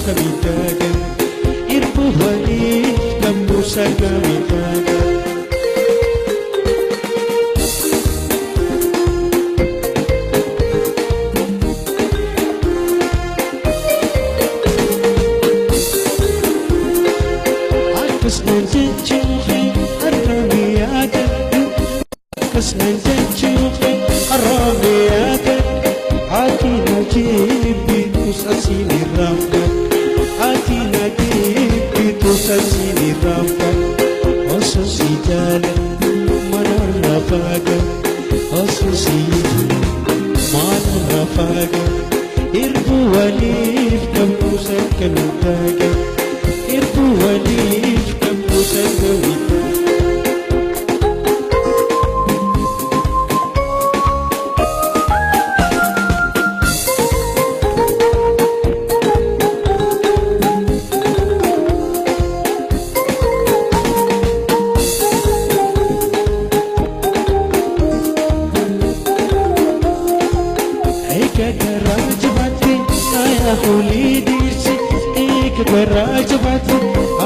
kamitagan irbuhani kamusa kamitagan akas nanjinchuhi aramiyagan akas nanjinchuhi aramiyagan hati najib itu sasini ramkan hati najib itu sasini ramkan oso si jalan mana rafagan oso si mana rafagan irbu walif kamusan kamitagan irbu walif kamusan kamitagan Garaj batu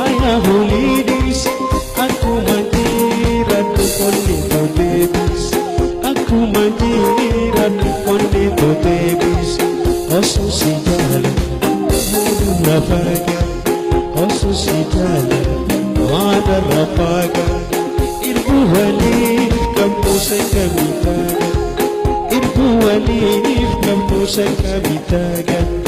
ayah holidis aku mandiran koni to babies aku mandiran koni to babies oso si jalan mudu rafaga oso si jalan mana rafaga irbu walif kamusa kamitagan irbu walif kamusa kamitagan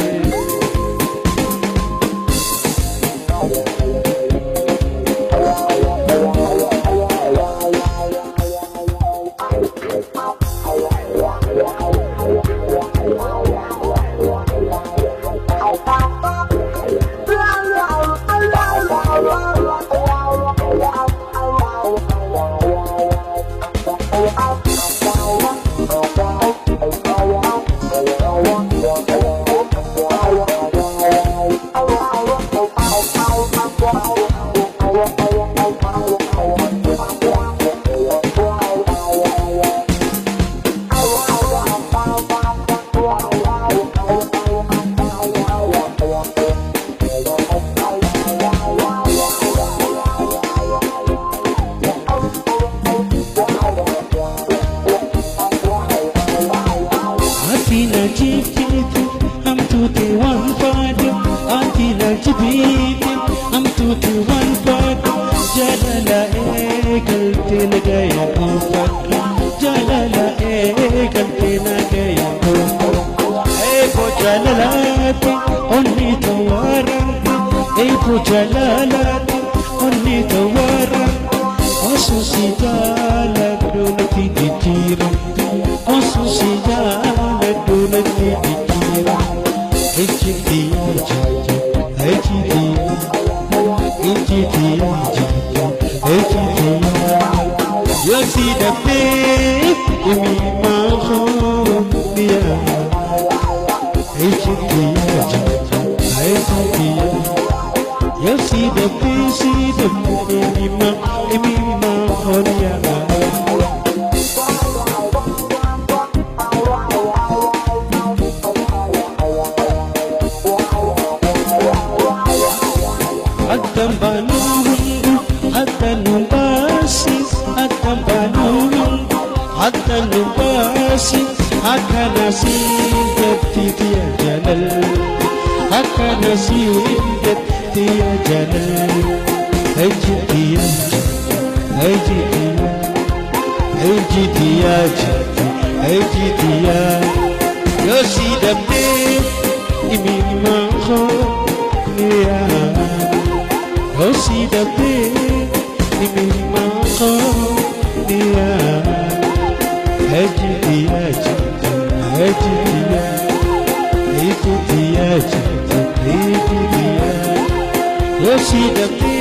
You see the